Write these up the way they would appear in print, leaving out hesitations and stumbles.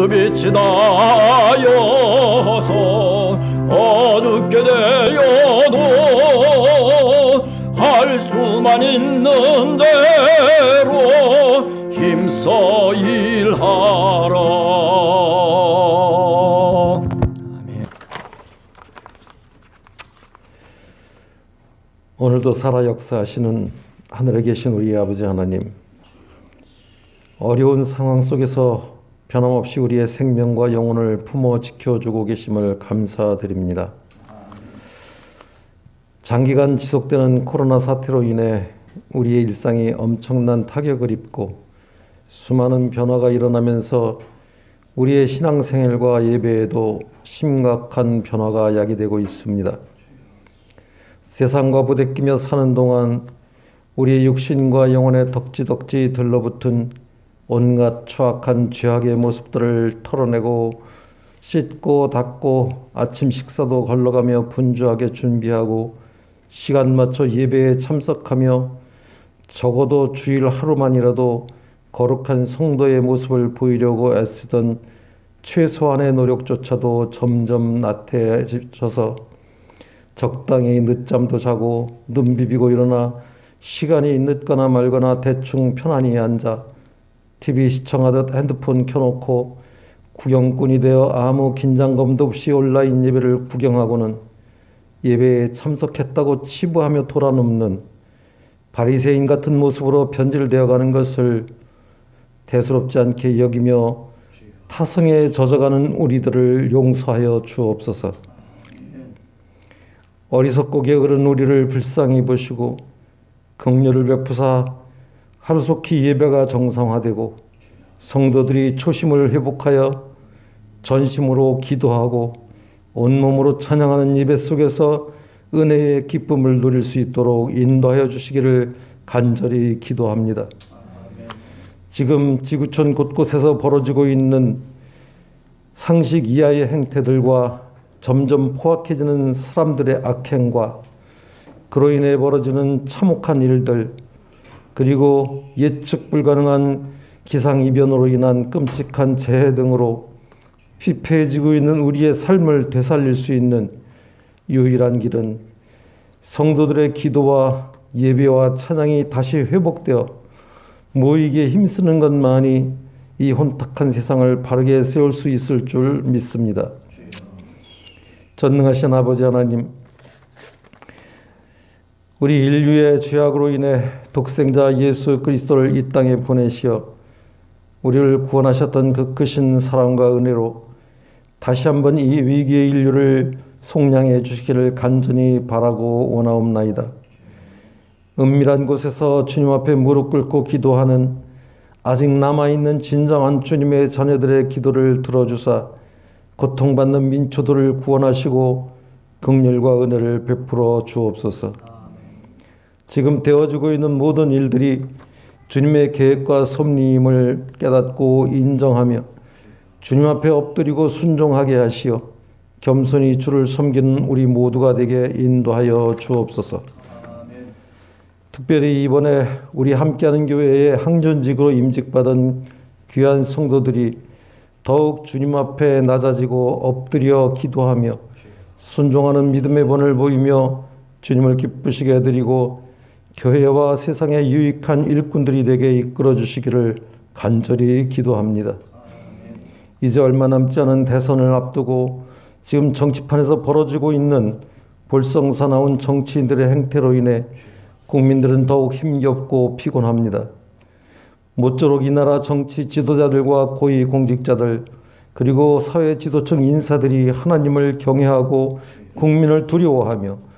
빛이 나여서 어둡게 되어도 할 수만 있는 대로 힘써 일하라. 아멘. 오늘도 살아 역사하시는 하늘에 계신 우리 아버지 하나님, 어려운 상황 속에서 변함없이 우리의 생명과 영혼을 품어 지켜주고 계심을 감사드립니다. 장기간 지속되는 코로나 사태로 인해 우리의 일상이 엄청난 타격을 입고 수많은 변화가 일어나면서 우리의 신앙생활과 예배에도 심각한 변화가 야기되고 있습니다. 세상과 부대끼며 사는 동안 우리의 육신과 영혼에 덕지덕지 들러붙은 온갖 추악한 죄악의 모습들을 털어내고 씻고 닦고 아침 식사도 걸러가며 분주하게 준비하고 시간 맞춰 예배에 참석하며 적어도 주일 하루만이라도 거룩한 성도의 모습을 보이려고 애쓰던 최소한의 노력조차도 점점 나태해져서 적당히 늦잠도 자고 눈 비비고 일어나 시간이 늦거나 말거나 대충 편안히 앉아 TV 시청하듯 핸드폰 켜놓고 구경꾼이 되어 아무 긴장감도 없이 온라인 예배를 구경하고는 예배에 참석했다고 치부하며 돌아눕는 바리새인 같은 모습으로 변질되어 가는 것을 대수롭지 않게 여기며 타성에 젖어가는 우리들을 용서하여 주옵소서. 어리석고 게으른 우리를 불쌍히 보시고 긍휼을 베푸사 하루속히 예배가 정상화되고 성도들이 초심을 회복하여 전심으로 기도하고 온몸으로 찬양하는 예배 속에서 은혜의 기쁨을 누릴 수 있도록 인도하여 주시기를 간절히 기도합니다. 지금 지구촌 곳곳에서 벌어지고 있는 상식 이하의 행태들과 점점 포악해지는 사람들의 악행과 그로 인해 벌어지는 참혹한 일들, 그리고 예측 불가능한 기상이변으로 인한 끔찍한 재해 등으로 피폐해지고 있는 우리의 삶을 되살릴 수 있는 유일한 길은 성도들의 기도와 예배와 찬양이 다시 회복되어 모이기에 힘쓰는 것만이 이 혼탁한 세상을 바르게 세울 수 있을 줄 믿습니다. 전능하신 아버지 하나님, 우리 인류의 죄악으로 인해 독생자 예수 그리스도를 이 땅에 보내시어 우리를 구원하셨던 그 크신 사랑과 은혜로 다시 한번 이 위기의 인류를 속량해 주시기를 간절히 바라고 원하옵나이다. 은밀한 곳에서 주님 앞에 무릎 꿇고 기도하는 아직 남아있는 진정한 주님의 자녀들의 기도를 들어주사 고통받는 민초들을 구원하시고 긍휼과 은혜를 베풀어 주옵소서. 지금 되어지고 있는 모든 일들이 주님의 계획과 섭리임을 깨닫고 인정하며 주님 앞에 엎드리고 순종하게 하시어 겸손히 주를 섬기는 우리 모두가 되게 인도하여 주옵소서. 특별히 이번에 우리 함께하는 교회에 항전직으로 임직받은 귀한 성도들이 더욱 주님 앞에 낮아지고 엎드려 기도하며 순종하는 믿음의 본을 보이며 주님을 기쁘시게 해드리고 교회와 세상에 유익한 일꾼들이 되게 이끌어 주시기를 간절히 기도합니다. 이제 얼마 남지 않은 대선을 앞두고 지금 정치판에서 벌어지고 있는 볼썽사나운 정치인들의 행태로 인해 국민들은 더욱 힘겹고 피곤합니다. 모쪼록 이 나라 정치 지도자들과 고위 공직자들 그리고 사회 지도층 인사들이 하나님을 경외하고 국민을 두려워하며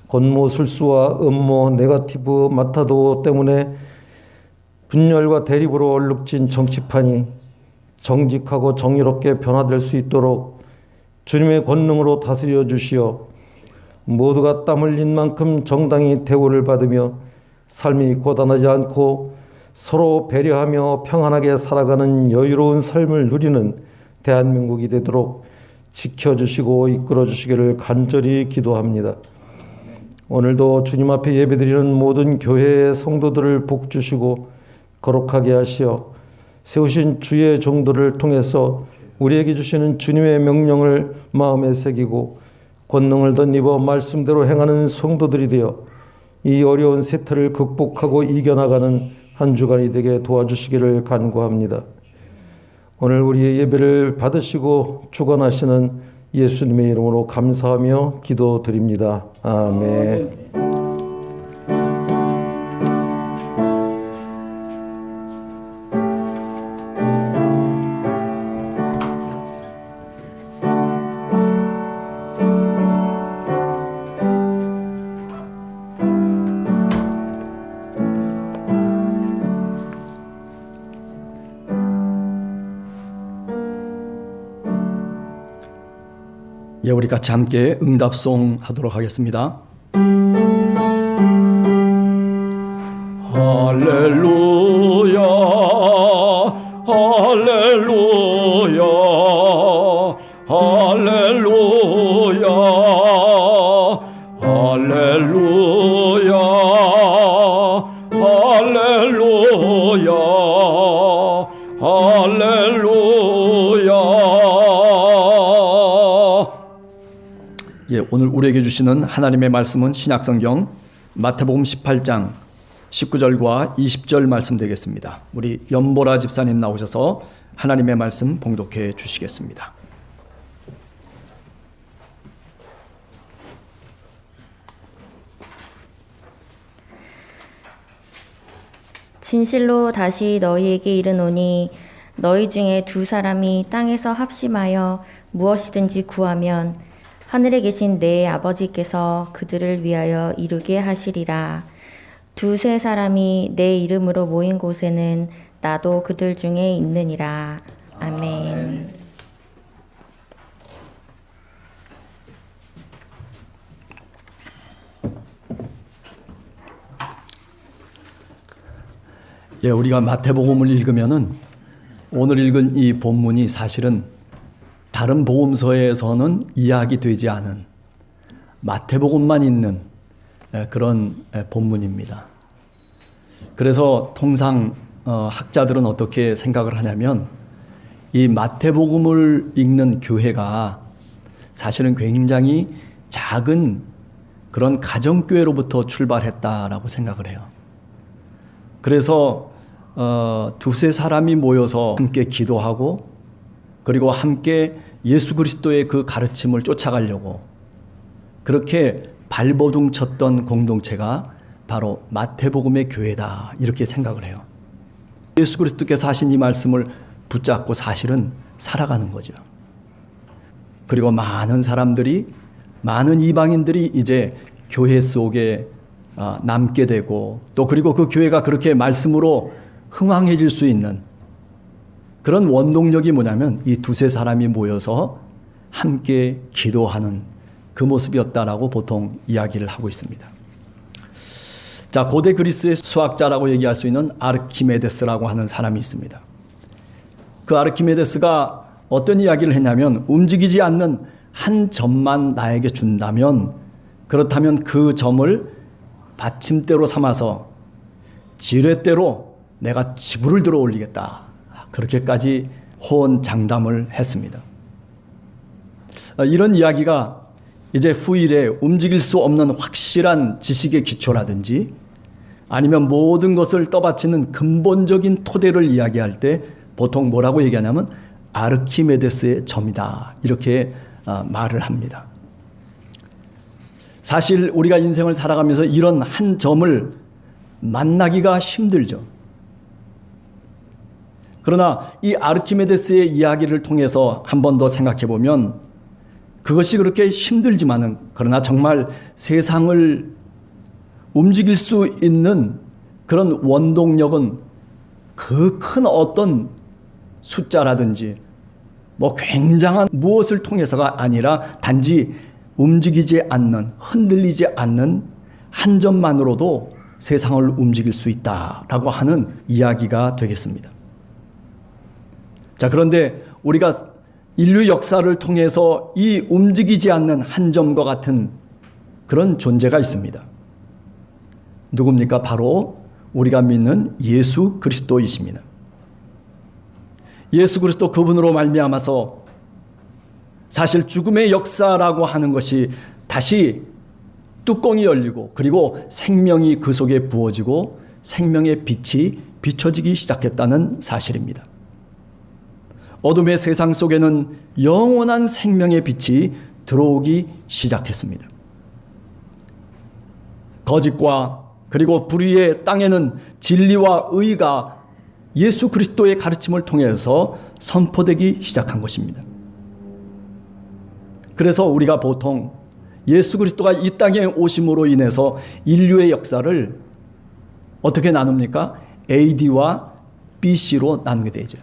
권모술수와 음모, 네거티브, 마타도 때문에 분열과 대립으로 얼룩진 정치판이 정직하고 정의롭게 변화될 수 있도록 주님의 권능으로 다스려 주시어 모두가 땀 흘린 만큼 정당히 대우를 받으며 삶이 고단하지 않고 서로 배려하며 평안하게 살아가는 여유로운 삶을 누리는 대한민국이 되도록 지켜주시고 이끌어주시기를 간절히 기도합니다. 오늘도 주님 앞에 예배드리는 모든 교회의 성도들을 복주시고 거룩하게 하시어 세우신 주의 종도를 통해서 우리에게 주시는 주님의 명령을 마음에 새기고 권능을 덧입어 말씀대로 행하는 성도들이 되어 이 어려운 세태를 극복하고 이겨나가는 한 주간이 되게 도와주시기를 간구합니다. 오늘 우리의 예배를 받으시고 주관하시는 예수님의 이름으로 감사하며 기도드립니다. 아멘. 예, 우리 같이 함께 응답송 하도록 하겠습니다. 할렐루야, 할렐루야, 할렐루야, 할렐루야, 할렐루야, 할렐루야. 예, 오늘 우리에게 주시는 하나님의 말씀은 신약성경 마태복음 18장 19절과 20절 말씀 되겠습니다. 우리 연보라 집사님 나오셔서 하나님의 말씀 봉독해 주시겠습니다. 진실로 다시 너희에게 이르노니 너희 중에 두 사람이 땅에서 합심하여 무엇이든지 구하면 하늘에 계신 내 아버지께서 그들을 위하여 이루게 하시리라. 두세 사람이 내 이름으로 모인 곳에는 나도 그들 중에 있느니라. 아멘. 예, 우리가 마태복음을 읽으면은 오늘 읽은 이 본문이 사실은 다른 복음서에서는 이야기되지 않은 마태복음만 있는 그런 본문입니다. 그래서 통상 학자들은 어떻게 생각을 하냐면 이 마태복음을 읽는 교회가 사실은 굉장히 작은 그런 가정교회로부터 출발했다라고 생각을 해요. 그래서 두세 사람이 모여서 함께 기도하고 그리고 함께 예수 그리스도의 그 가르침을 쫓아가려고 그렇게 발버둥 쳤던 공동체가 바로 마태복음의 교회다 이렇게 생각을 해요. 예수 그리스도께서 하신 이 말씀을 붙잡고 사실은 살아가는 거죠. 그리고 많은 사람들이 많은 이방인들이 이제 교회 속에 남게 되고 또 그리고 그 교회가 그렇게 말씀으로 흥왕해질 수 있는 그런 원동력이 뭐냐면 이 두세 사람이 모여서 함께 기도하는 그 모습이었다라고 보통 이야기를 하고 있습니다. 자, 고대 그리스의 수학자라고 얘기할 수 있는 아르키메데스라고 하는 사람이 있습니다. 그 아르키메데스가 어떤 이야기를 했냐면 움직이지 않는 한 점만 나에게 준다면 그렇다면 그 점을 받침대로 삼아서 지뢰대로 내가 지구를 들어 올리겠다. 그렇게까지 호언장담을 했습니다. 이런 이야기가 이제 후일에 움직일 수 없는 확실한 지식의 기초라든지 아니면 모든 것을 떠받치는 근본적인 토대를 이야기할 때 보통 뭐라고 얘기하냐면 아르키메데스의 점이다. 이렇게 말을 합니다. 사실 우리가 인생을 살아가면서 이런 한 점을 만나기가 힘들죠. 그러나 이 아르키메데스의 이야기를 통해서 한 번 더 생각해 보면 그것이 그렇게 힘들지만은 그러나 정말 세상을 움직일 수 있는 그런 원동력은 그 큰 어떤 숫자라든지 뭐 굉장한 무엇을 통해서가 아니라 단지 움직이지 않는 흔들리지 않는 한 점만으로도 세상을 움직일 수 있다라고 하는 이야기가 되겠습니다. 자, 그런데 우리가 인류 역사를 통해서 이 움직이지 않는 한 점과 같은 그런 존재가 있습니다. 누굽니까? 바로 우리가 믿는 예수 그리스도이십니다. 예수 그리스도 그분으로 말미암아서 사실 죽음의 역사라고 하는 것이 다시 뚜껑이 열리고 그리고 생명이 그 속에 부어지고 생명의 빛이 비춰지기 시작했다는 사실입니다. 어둠의 세상 속에는 영원한 생명의 빛이 들어오기 시작했습니다. 거짓과 그리고 불의의 땅에는 진리와 의가 예수 그리스도의 가르침을 통해서 선포되기 시작한 것입니다. 그래서 우리가 보통 예수 그리스도가 이 땅에 오심으로 인해서 인류의 역사를 어떻게 나눕니까? AD와 BC로 나누게 되죠.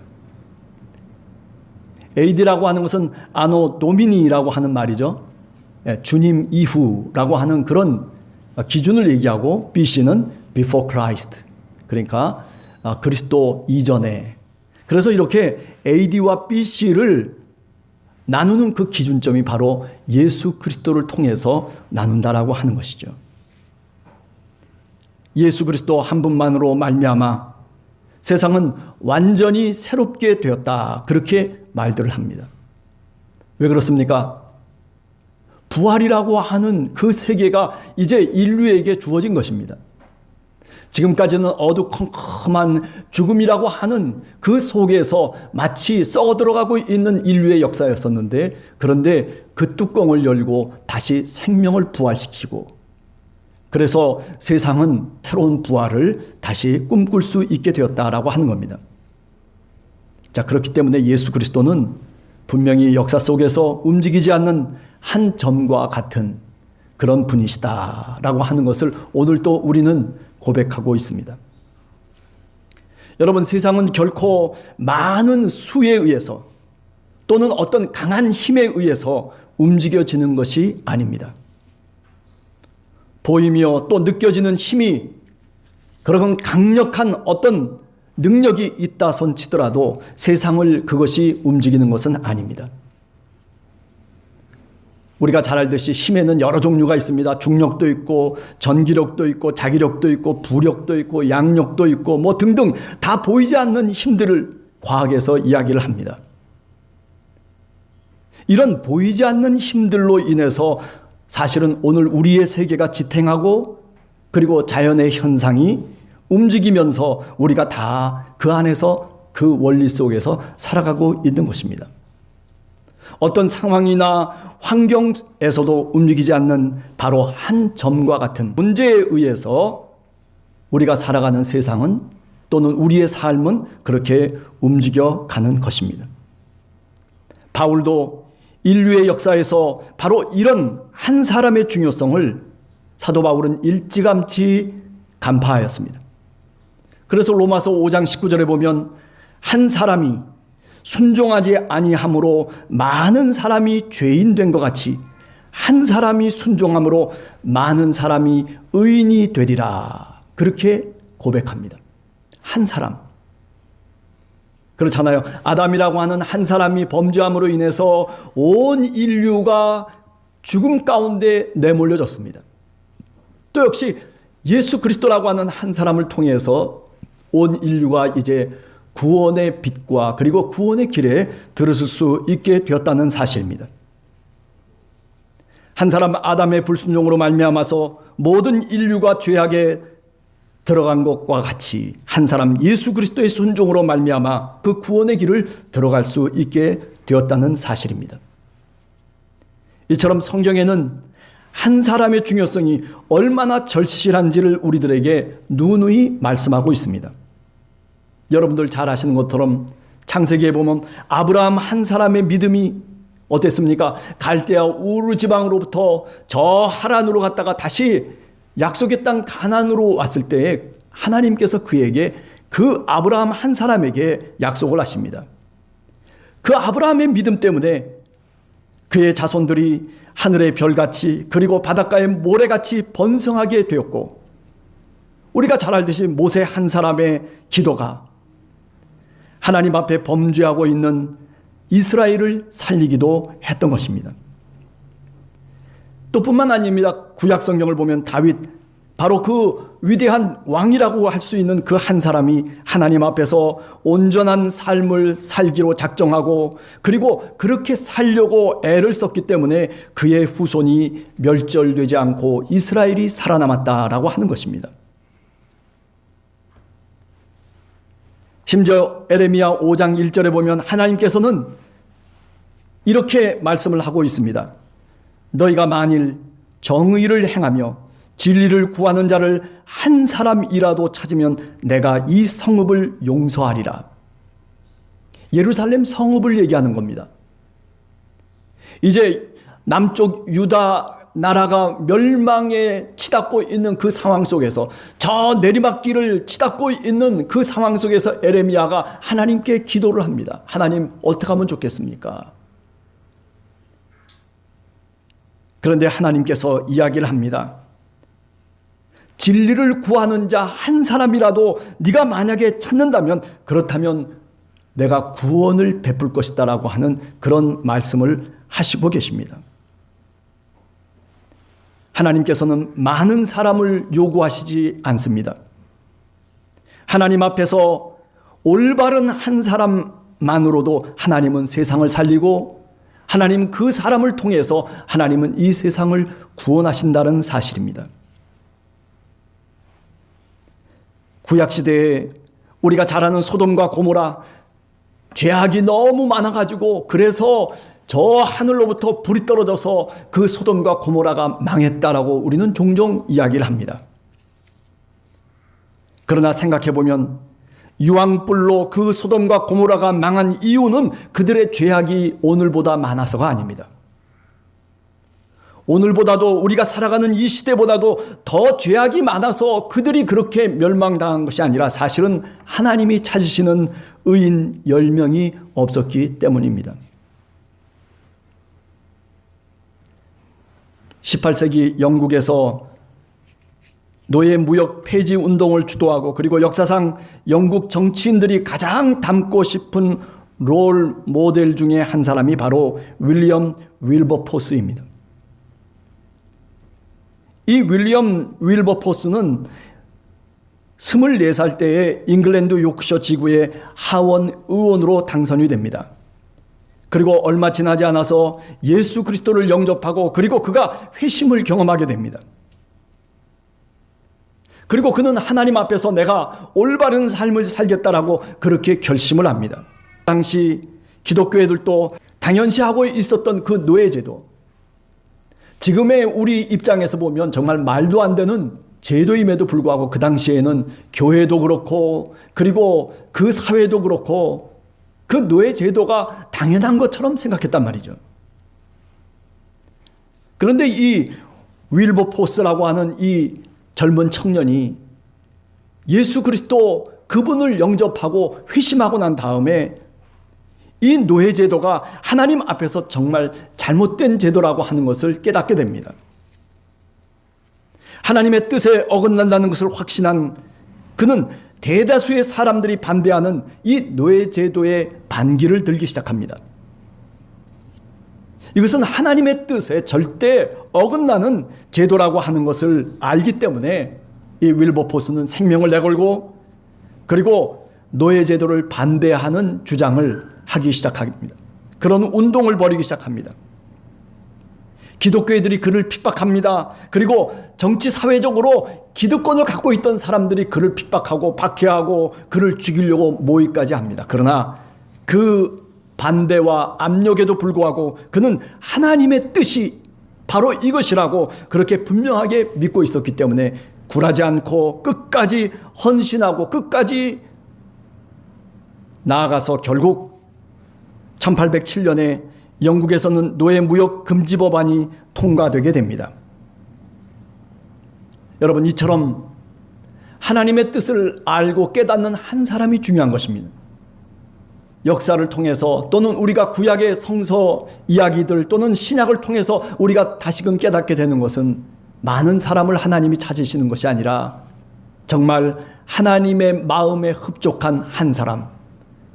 AD라고 하는 것은 아노 도미니라고 하는 말이죠. 주님 이후라고 하는 그런 기준을 얘기하고 BC는 before Christ. 그러니까 그리스도 이전에. 그래서 이렇게 AD와 BC를 나누는 그 기준점이 바로 예수 그리스도를 통해서 나눈다라고 하는 것이죠. 예수 그리스도 한 분만으로 말미암아 세상은 완전히 새롭게 되었다. 그렇게 말들을 합니다. 왜 그렇습니까? 부활이라고 하는 그 세계가 이제 인류에게 주어진 것입니다. 지금까지는 어두컴컴한 죽음이라고 하는 그 속에서 마치 썩어 들어가고 있는 인류의 역사였었는데, 그런데 그 뚜껑을 열고 다시 생명을 부활시키고, 그래서 세상은 새로운 부활을 다시 꿈꿀 수 있게 되었다라고 하는 겁니다. 자, 그렇기 때문에 예수 그리스도는 분명히 역사 속에서 움직이지 않는 한 점과 같은 그런 분이시다라고 하는 것을 오늘 또 우리는 고백하고 있습니다. 여러분, 세상은 결코 많은 수에 의해서 또는 어떤 강한 힘에 의해서 움직여지는 것이 아닙니다. 보이며 또 느껴지는 힘이 그런 강력한 어떤 능력이 있다 손치더라도 세상을 그것이 움직이는 것은 아닙니다. 우리가 잘 알듯이 힘에는 여러 종류가 있습니다. 중력도 있고 전기력도 있고 자기력도 있고 부력도 있고 양력도 있고 뭐 등등 다 보이지 않는 힘들을 과학에서 이야기를 합니다. 이런 보이지 않는 힘들로 인해서 사실은 오늘 우리의 세계가 지탱하고 그리고 자연의 현상이 움직이면서 우리가 다 그 안에서 그 원리 속에서 살아가고 있는 것입니다. 어떤 상황이나 환경에서도 움직이지 않는 바로 한 점과 같은 문제에 의해서 우리가 살아가는 세상은 또는 우리의 삶은 그렇게 움직여가는 것입니다. 바울도 인류의 역사에서 바로 이런 한 사람의 중요성을 사도 바울은 일찌감치 간파하였습니다. 그래서 로마서 5장 19절에 보면 한 사람이 순종하지 아니함으로 많은 사람이 죄인 된 것 같이 한 사람이 순종함으로 많은 사람이 의인이 되리라. 그렇게 고백합니다. 한 사람. 그렇잖아요. 아담이라고 하는 한 사람이 범죄함으로 인해서 온 인류가 죽음 가운데 내몰려졌습니다. 또 역시 예수 그리스도라고 하는 한 사람을 통해서 온 인류가 이제 구원의 빛과 그리고 구원의 길에 들어설 수 있게 되었다는 사실입니다. 한 사람 아담의 불순종으로 말미암아서 모든 인류가 죄악에 들어간 것과 같이 한 사람 예수 그리스도의 순종으로 말미암아 그 구원의 길을 들어갈 수 있게 되었다는 사실입니다. 이처럼 성경에는 한 사람의 중요성이 얼마나 절실한지를 우리들에게 누누이 말씀하고 있습니다. 여러분들 잘 아시는 것처럼 창세기에 보면 아브라함 한 사람의 믿음이 어땠습니까? 갈대아 우르 지방으로부터 저 하란으로 갔다가 다시 약속의 땅 가나안으로 왔을 때에 하나님께서 그에게 그 아브라함 한 사람에게 약속을 하십니다. 그 아브라함의 믿음 때문에 그의 자손들이 하늘의 별같이 그리고 바닷가의 모래같이 번성하게 되었고, 우리가 잘 알듯이 모세 한 사람의 기도가 하나님 앞에 범죄하고 있는 이스라엘을 살리기도 했던 것입니다. 또 뿐만 아닙니다. 구약 성경을 보면 다윗 바로 그 위대한 왕이라고 할 수 있는 그 한 사람이 하나님 앞에서 온전한 삶을 살기로 작정하고 그리고 그렇게 살려고 애를 썼기 때문에 그의 후손이 멸절되지 않고 이스라엘이 살아남았다라고 하는 것입니다. 심지어 에레미야 5장 1절에 보면 하나님께서는 이렇게 말씀을 하고 있습니다. 너희가 만일 정의를 행하며 진리를 구하는 자를 한 사람이라도 찾으면 내가 이 성읍을 용서하리라. 예루살렘 성읍을 얘기하는 겁니다. 이제 남쪽 유다 나라가 멸망에 치닫고 있는 그 상황 속에서 저 내리막길을 치닫고 있는 그 상황 속에서 에레미야가 하나님께 기도를 합니다. 하나님 어떻게 하면 좋겠습니까? 그런데 하나님께서 이야기를 합니다. 진리를 구하는 자 한 사람이라도 네가 만약에 찾는다면 그렇다면 내가 구원을 베풀 것이다 라고 하는 그런 말씀을 하시고 계십니다. 하나님께서는 많은 사람을 요구하시지 않습니다. 하나님 앞에서 올바른 한 사람만으로도 하나님은 세상을 살리고 하나님 그 사람을 통해서 하나님은 이 세상을 구원하신다는 사실입니다. 구약시대에 우리가 잘 아는 소돔과 고모라, 죄악이 너무 많아가지고 그래서 저 하늘로부터 불이 떨어져서 그 소돔과 고모라가 망했다라고 우리는 종종 이야기를 합니다. 그러나 생각해보면 유황불로 그 소돔과 고모라가 망한 이유는 그들의 죄악이 오늘보다 많아서가 아닙니다. 오늘보다도 우리가 살아가는 이 시대보다도 더 죄악이 많아서 그들이 그렇게 멸망당한 것이 아니라 사실은 하나님이 찾으시는 의인 10명이 없었기 때문입니다. 18세기 영국에서 노예 무역 폐지 운동을 주도하고 그리고 역사상 영국 정치인들이 가장 닮고 싶은 롤 모델 중에 한 사람이 바로 윌리엄 윌버포스입니다. 이 윌리엄 윌버포스는 24살 때에 잉글랜드 요크셔 지구의 하원 의원으로 당선이 됩니다. 그리고 얼마 지나지 않아서 예수 그리스도를 영접하고 그리고 그가 회심을 경험하게 됩니다. 그리고 그는 하나님 앞에서 내가 올바른 삶을 살겠다라고 그렇게 결심을 합니다. 당시 기독교애들도 당연시하고 있었던 그 노예제도, 지금의 우리 입장에서 보면 정말 말도 안 되는 제도임에도 불구하고 그 당시에는 교회도 그렇고 그리고 그 사회도 그렇고 그 노예 제도가 당연한 것처럼 생각했단 말이죠. 그런데 이 윌버포스라고 하는 이 젊은 청년이 예수 그리스도 그분을 영접하고 회심하고 난 다음에 이 노예 제도가 하나님 앞에서 정말 잘못된 제도라고 하는 것을 깨닫게 됩니다. 하나님의 뜻에 어긋난다는 것을 확신한 그는 대다수의 사람들이 반대하는 이 노예 제도의 반기를 들기 시작합니다. 이것은 하나님의 뜻에 절대 어긋나는 제도라고 하는 것을 알기 때문에 이 윌버포스는 생명을 내걸고 그리고 노예 제도를 반대하는 주장을 하기 시작합니다. 그런 운동을 벌이기 시작합니다. 기독교인들이 그를 핍박합니다. 그리고 정치 사회적으로 기득권을 갖고 있던 사람들이 그를 핍박하고 박해하고 그를 죽이려고 모의까지 합니다. 그러나 그 반대와 압력에도 불구하고 그는 하나님의 뜻이 바로 이것이라고 그렇게 분명하게 믿고 있었기 때문에 굴하지 않고 끝까지 헌신하고 끝까지 나아가서 결국 1807년에 영국에서는 노예 무역 금지 법안이 통과되게 됩니다. 여러분, 이처럼 하나님의 뜻을 알고 깨닫는 한 사람이 중요한 것입니다. 역사를 통해서 또는 우리가 구약의 성서 이야기들 또는 신약을 통해서 우리가 다시금 깨닫게 되는 것은 많은 사람을 하나님이 찾으시는 것이 아니라 정말 하나님의 마음에 흡족한 한 사람,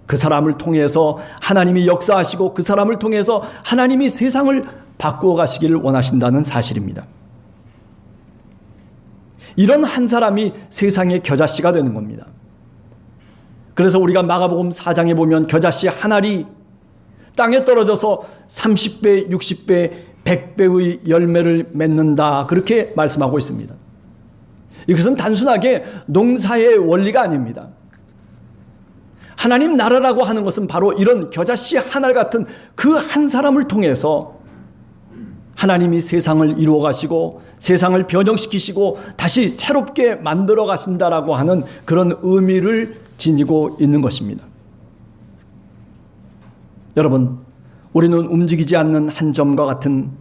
그 사람을 통해서 하나님이 역사하시고 그 사람을 통해서 하나님이 세상을 바꾸어 가시기를 원하신다는 사실입니다. 이런 한 사람이 세상의 겨자씨가 되는 겁니다. 그래서 우리가 마가복음 4장에 보면 겨자씨 한 알이 땅에 떨어져서 30배, 60배, 100배의 열매를 맺는다, 그렇게 말씀하고 있습니다. 이것은 단순하게 농사의 원리가 아닙니다. 하나님 나라라고 하는 것은 바로 이런 겨자씨 한 알 같은 그 한 사람을 통해서 하나님이 세상을 이루어 가시고 세상을 변형시키시고 다시 새롭게 만들어 가신다라고 하는 그런 의미를 지니고 있는 것입니다. 여러분, 우리는 움직이지 않는 한 점과 같은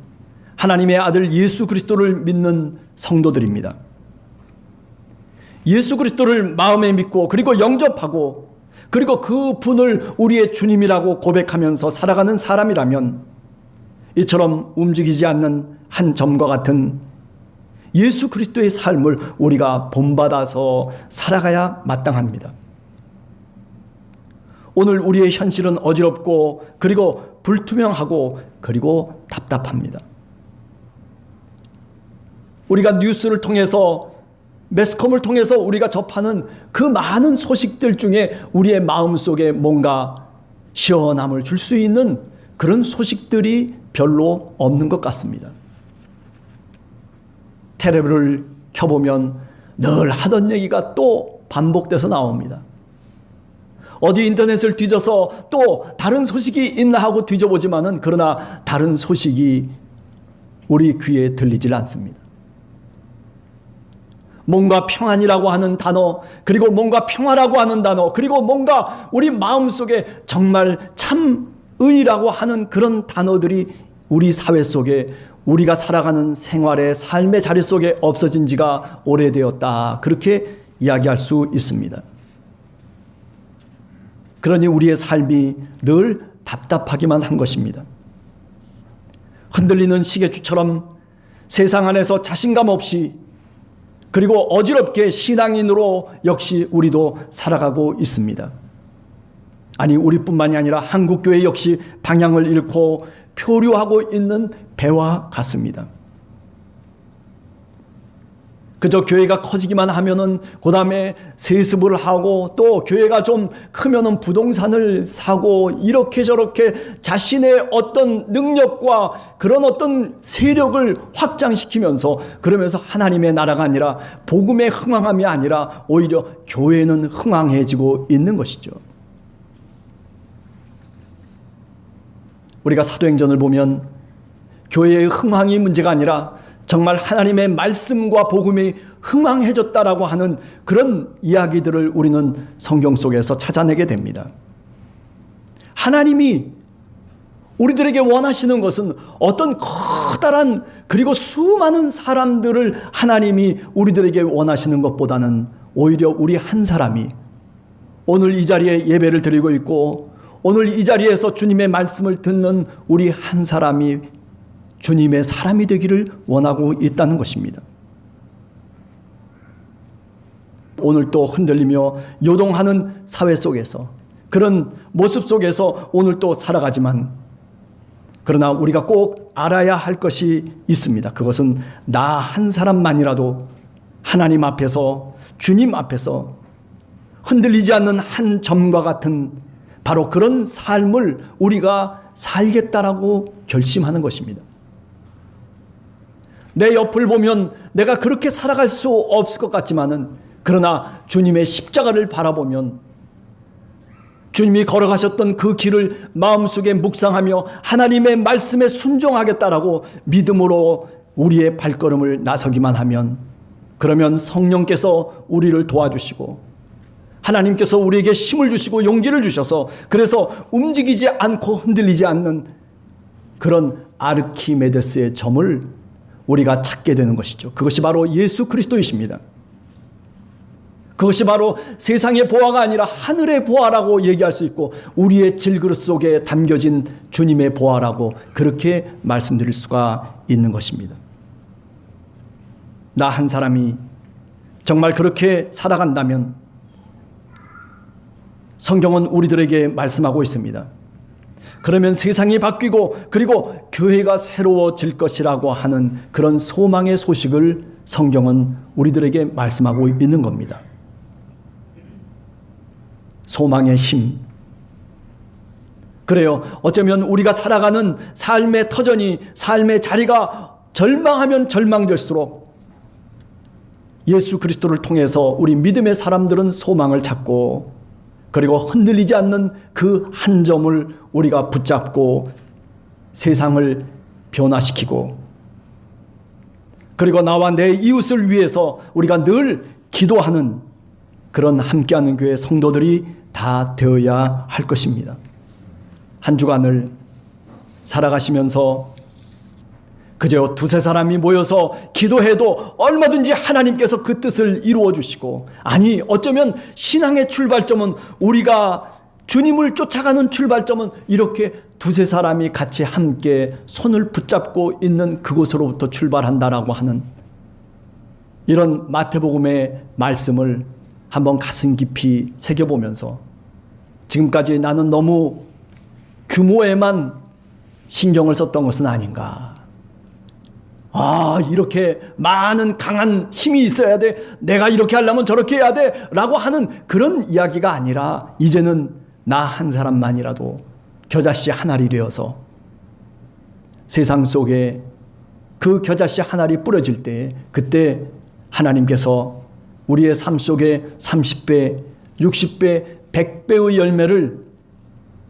하나님의 아들 예수 그리스도를 믿는 성도들입니다. 예수 그리스도를 마음에 믿고 그리고 영접하고 그리고 그 분을 우리의 주님이라고 고백하면서 살아가는 사람이라면 이처럼 움직이지 않는 한 점과 같은 예수 그리스도의 삶을 우리가 본받아서 살아가야 마땅합니다. 오늘 우리의 현실은 어지럽고 그리고 불투명하고 그리고 답답합니다. 우리가 뉴스를 통해서 매스컴을 통해서 우리가 접하는 그 많은 소식들 중에 우리의 마음속에 뭔가 시원함을 줄 수 있는 그런 소식들이 별로 없는 것 같습니다. 텔레비를 켜보면 늘 하던 얘기가 또 반복돼서 나옵니다. 어디 인터넷을 뒤져서 또 다른 소식이 있나 하고 뒤져보지만은 그러나 다른 소식이 우리 귀에 들리질 않습니다. 뭔가 평안이라고 하는 단어, 그리고 뭔가 평화라고 하는 단어, 그리고 뭔가 우리 마음속에 정말 참의라고 하는 그런 단어들이 우리 사회 속에 우리가 살아가는 생활의 삶의 자리 속에 없어진 지가 오래되었다, 그렇게 이야기할 수 있습니다. 그러니 우리의 삶이 늘 답답하기만 한 것입니다. 흔들리는 시계추처럼 세상 안에서 자신감 없이 그리고 어지럽게 신앙인으로 역시 우리도 살아가고 있습니다. 아니, 우리뿐만이 아니라 한국교회 역시 방향을 잃고 표류하고 있는 배와 같습니다. 그저 교회가 커지기만 하면은 그 다음에 세습을 하고 또 교회가 좀 크면은 부동산을 사고 이렇게 저렇게 자신의 어떤 능력과 그런 어떤 세력을 확장시키면서 그러면서 하나님의 나라가 아니라 복음의 흥왕함이 아니라 오히려 교회는 흥왕해지고 있는 것이죠. 우리가 사도행전을 보면 교회의 흥왕이 문제가 아니라 정말 하나님의 말씀과 복음이 흥왕해졌다라고 하는 그런 이야기들을 우리는 성경 속에서 찾아내게 됩니다. 하나님이 우리들에게 원하시는 것은 어떤 커다란 그리고 수많은 사람들을 하나님이 우리들에게 원하시는 것보다는 오히려 우리 한 사람이 오늘 이 자리에 예배를 드리고 있고 오늘 이 자리에서 주님의 말씀을 듣는 우리 한 사람이 주님의 사람이 되기를 원하고 있다는 것입니다. 오늘 또 흔들리며 요동하는 사회 속에서 그런 모습 속에서 오늘 또 살아가지만 그러나 우리가 꼭 알아야 할 것이 있습니다. 그것은 나 한 사람만이라도 하나님 앞에서 주님 앞에서 흔들리지 않는 한 점과 같은 바로 그런 삶을 우리가 살겠다라고 결심하는 것입니다. 내 옆을 보면 내가 그렇게 살아갈 수 없을 것 같지만은 그러나 주님의 십자가를 바라보면 주님이 걸어가셨던 그 길을 마음속에 묵상하며 하나님의 말씀에 순종하겠다라고 믿음으로 우리의 발걸음을 나서기만 하면 그러면 성령께서 우리를 도와주시고 하나님께서 우리에게 힘을 주시고 용기를 주셔서 그래서 움직이지 않고 흔들리지 않는 그런 아르키메데스의 점을 우리가 찾게 되는 것이죠. 그것이 바로 예수 그리스도이십니다. 그것이 바로 세상의 보화가 아니라 하늘의 보화라고 얘기할 수 있고 우리의 질그릇 속에 담겨진 주님의 보화라고 그렇게 말씀드릴 수가 있는 것입니다. 나 한 사람이 정말 그렇게 살아간다면 성경은 우리들에게 말씀하고 있습니다. 그러면 세상이 바뀌고 그리고 교회가 새로워질 것이라고 하는 그런 소망의 소식을 성경은 우리들에게 말씀하고 있는 겁니다. 소망의 힘. 그래요. 어쩌면 우리가 살아가는 삶의 터전이, 삶의 자리가 절망하면 절망될수록 예수 그리스도를 통해서 우리 믿음의 사람들은 소망을 찾고, 그리고 흔들리지 않는 그 한 점을 우리가 붙잡고 세상을 변화시키고, 그리고 나와 내 이웃을 위해서 우리가 늘 기도하는 그런 함께하는 교회 성도들이 다 되어야 할 것입니다. 한 주간을 살아가시면서 그저 두세 사람이 모여서 기도해도 얼마든지 하나님께서 그 뜻을 이루어 주시고, 아니 어쩌면 신앙의 출발점은, 우리가 주님을 쫓아가는 출발점은 이렇게 두세 사람이 같이 함께 손을 붙잡고 있는 그곳으로부터 출발한다라고 하는 이런 마태복음의 말씀을 한번 가슴 깊이 새겨보면서, 지금까지 나는 너무 규모에만 신경을 썼던 것은 아닌가. 이렇게 많은 강한 힘이 있어야 돼, 내가 이렇게 하려면 저렇게 해야 돼 라고 하는 그런 이야기가 아니라, 이제는 나 한 사람만이라도 겨자씨 한 알이 되어서 세상 속에 그 겨자씨 한 알이 뿌려질 때, 그때 하나님께서 우리의 삶 속에 30배, 60배, 100배의 열매를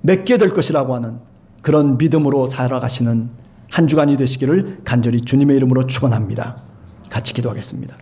맺게 될 것이라고 하는 그런 믿음으로 살아가시는 한 주간이 되시기를 간절히 주님의 이름으로 축원합니다. 같이 기도하겠습니다.